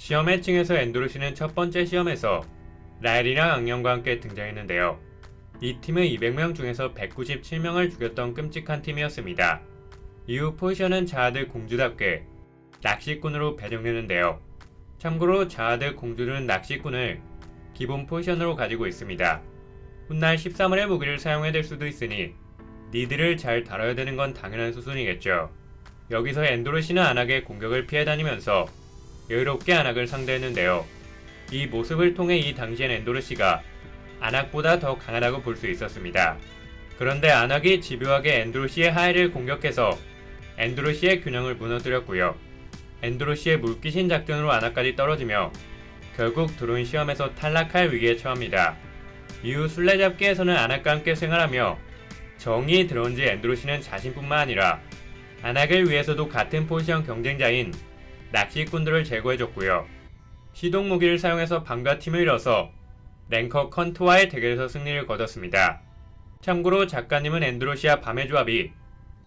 시험 해칭에서 엔도르시는 첫 번째 시험에서 라엘이랑 악령과 함께 등장했는데요. 이 팀은 200명 중에서 197명을 죽였던 끔찍한 팀이었습니다. 이후 포지션은 자아드 공주답게 낚시꾼으로 배정되는데요. 참고로 자아드 공주는 낚시꾼을 기본 포지션으로 가지고 있습니다. 훗날 13월의 무기를 사용해야 될 수도 있으니 니드를 잘 다뤄야 되는 건 당연한 수순이겠죠. 여기서 엔도르시는 안악의 공격을 피해 다니면서 여유롭게 안악을 상대했는데요. 이 모습을 통해 이 당시엔 엔도르시가 안악보다 더 강하다고 볼 수 있었습니다. 그런데 안악이 집요하게 엔도르시의 하해를 공격해서 엔도르시의 균형을 무너뜨렸고요. 엔도르시의 물귀신 작전으로 안악까지 떨어지며 결국 드론 시험에서 탈락할 위기에 처합니다. 이후 술래잡기에서는 안악과 함께 생활하며 정이 들어온지 엔도르시는 자신뿐만 아니라 안악을 위해서도 같은 포지션 경쟁자인 낚시꾼들을 제거해줬고요. 시동 무기를 사용해서 방과 팀을 이뤄서 랭커 컨트와의 대결에서 승리를 거뒀습니다. 참고로 작가님은 엔도르시와 밤의 조합이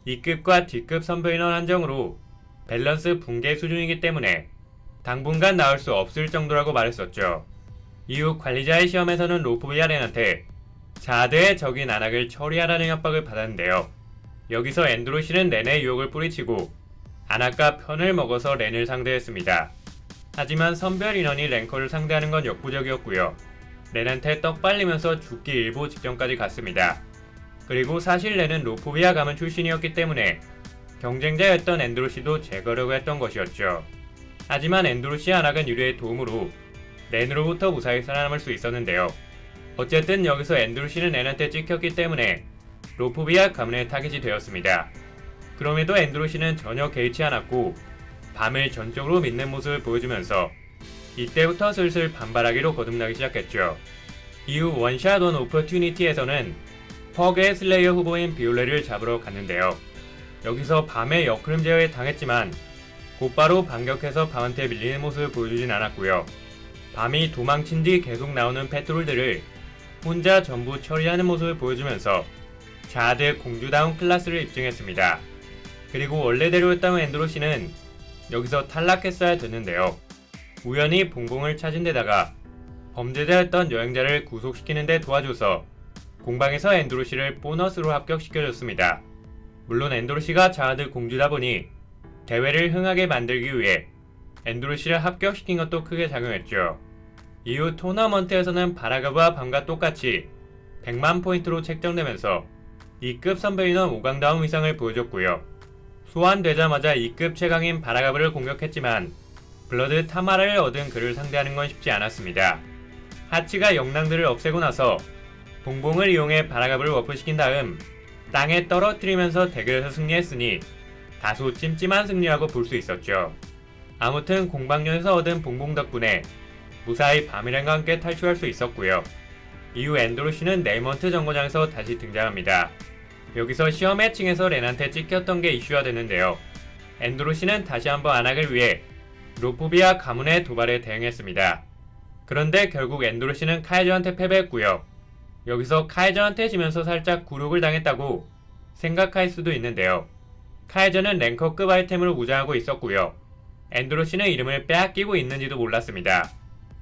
E급과 D급 선배인원 한정으로 밸런스 붕괴 수준이기 때문에 당분간 나올 수 없을 정도라고 말했었죠. 이후 관리자의 시험에서는 로프비아 렌한테 자아드의 적인 안악을 처리하라는 협박을 받았는데요. 여기서 엔도르시는 렌의 유혹을 뿌리치고 안악과 편을 먹어서 렌을 상대했습니다. 하지만 선별 인원이 랭커를 상대하는 건 역부족이었고요. 렌한테 떡 빨리면서 죽기 일보 직전까지 갔습니다. 그리고 사실 렌은 로포비아 가문 출신이었기 때문에 경쟁자였던 엔도르시도 제거하려고 했던 것이었죠. 하지만 엔도르시의 안악은 유리의 도움으로 렌으로부터 무사히 살아남을 수 있었는데요. 어쨌든 여기서 엔도르시는 렌한테 찍혔기 때문에 로포비아 가문의 타깃이 되었습니다. 그럼에도 엔도르시는 전혀 개의치 않았고 밤을 전적으로 믿는 모습을 보여주면서 이때부터 슬슬 반발하기로 거듭나기 시작했죠. 이후 원샷 원 오퍼튜니티에서는 퍽의 슬레이어 후보인 비올레를 잡으러 갔는데요. 여기서 밤의 역흐름 제어에 당했지만 곧바로 반격해서 밤한테 밀리는 모습을 보여주진 않았고요. 밤이 도망친 뒤 계속 나오는 패트롤들을 혼자 전부 처리하는 모습을 보여주면서 자아드 공주다운 클래스를 입증했습니다. 그리고 원래대로였다면 엔도르시는 여기서 탈락했어야 됐는데요. 우연히 봉봉을 찾은 데다가 범죄자였던 여행자를 구속시키는 데 도와줘서 공방에서 엔도르시를 보너스로 합격시켜줬습니다. 물론 엔도르시가 자아드 공주다 보니 대회를 흥하게 만들기 위해 엔도르시를 합격시킨 것도 크게 작용했죠. 이후 토너먼트에서는 바라가브와 밤과 똑같이 100만 포인트로 책정되면서 2급 선배인원 5강다운 위상을 보여줬고요. 소환되자마자 2급 최강인 바라가브를 공격했지만 블러드 타마라를 얻은 그를 상대하는 건 쉽지 않았습니다. 하치가 영랑들을 없애고 나서 봉봉을 이용해 바라가브를 워프시킨 다음 땅에 떨어뜨리면서 대결에서 승리했으니 다소 찜찜한 승리라고 볼 수 있었죠. 아무튼 공방전에서 얻은 봉봉 덕분에 무사히 밤이란과 함께 탈출할 수 있었고요. 이후 엔도르시는 네이먼트 정거장에서 다시 등장합니다. 여기서 시험 해칭에서 렌한테 찍혔던 게 이슈가 됐는데요. 엔도르시는 다시 한번 안악을 위해 로포비아 가문의 도발에 대응했습니다. 그런데 결국 엔도르시는 카이저한테 패배했고요. 여기서 카이저한테 지면서 살짝 굴욕을 당했다고 생각할 수도 있는데요. 카이저는 랭커급 아이템으로 무장하고 있었고요. 엔도르시는 이름을 빼앗기고 있는지도 몰랐습니다.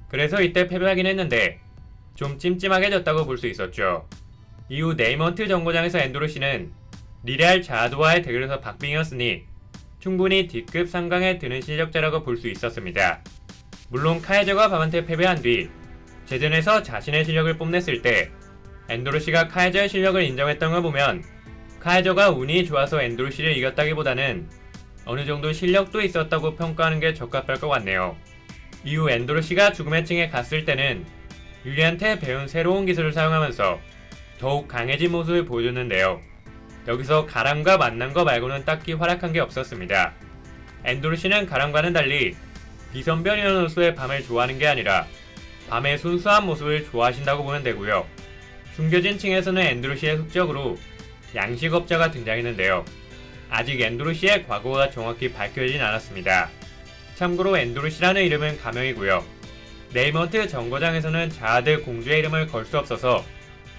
그래서 이때 패배하긴 했는데 좀 찜찜하게 졌다고 볼 수 있었죠. 이후 네이먼트 정거장에서 엔도르시는 리레알 자아드와의 대결에서 박빙이었으니 충분히 D급 상강에 드는 실력자라고 볼 수 있었습니다. 물론 카이저가 밤한테 패배한 뒤 제전에서 자신의 실력을 뽐냈을 때 엔도르시가 카이저의 실력을 인정했던 걸 보면 카이저가 운이 좋아서 엔도르시를 이겼다기보다는 어느 정도 실력도 있었다고 평가하는 게 적합할 것 같네요. 이후 엔도르시가 죽음의 층에 갔을 때는 율리한테 배운 새로운 기술을 사용하면서 더욱 강해진 모습을 보여줬는데요. 여기서 가람과 만난 거 말고는 딱히 활약한 게 없었습니다. 엔도르시는 가람과는 달리 비선별 인원으로서의 밤을 좋아하는 게 아니라 밤의 순수한 모습을 좋아하신다고 보면 되고요. 숨겨진 층에서는 엔도르시의 흑적으로 양식업자가 등장했는데요. 아직 엔도르시의 과거가 정확히 밝혀지진 않았습니다. 참고로 엔도르시라는 이름은 가명이고요. 네이먼트 정거장에서는 자아드 공주의 이름을 걸 수 없어서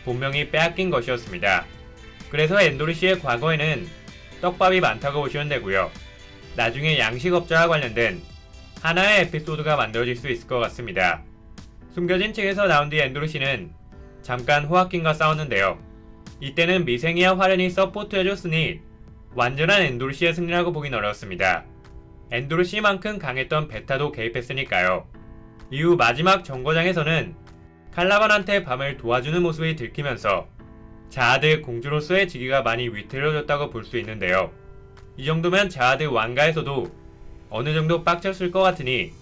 본명이 빼앗긴 것이었습니다. 그래서 엔도르시의 과거에는 떡밥이 많다고 보시면 되고요. 나중에 양식업자와 관련된 하나의 에피소드가 만들어질 수 있을 것 같습니다. 숨겨진 층에서 나온 뒤 앤드루시는 잠깐 호아킨과 싸웠는데요. 이때는 미생이와 화련이 서포트해줬으니 완전한 앤드루시의 승리라고 보긴 어렵습니다. 앤드루시만큼 강했던 베타도 개입했으니까요. 이후 마지막 정거장에서는 칼라반한테 밤을 도와주는 모습이 들키면서 자아드 공주로서의 직위가 많이 위태로워졌다고 볼 수 있는데요. 이 정도면 자아드 왕가에서도 어느 정도 빡쳤을 것 같으니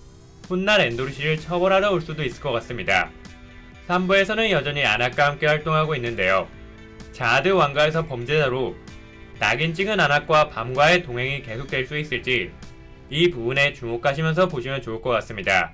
훗날 앤드루시를 처벌하러 올 수도 있을 것 같습니다. 3부에서는 여전히 아낙과 함께 활동하고 있는데요. 자아드 왕가에서 범죄자로 낙인 찍은 아낙과 밤과의 동행이 계속될 수 있을지 이 부분에 주목하시면서 보시면 좋을 것 같습니다.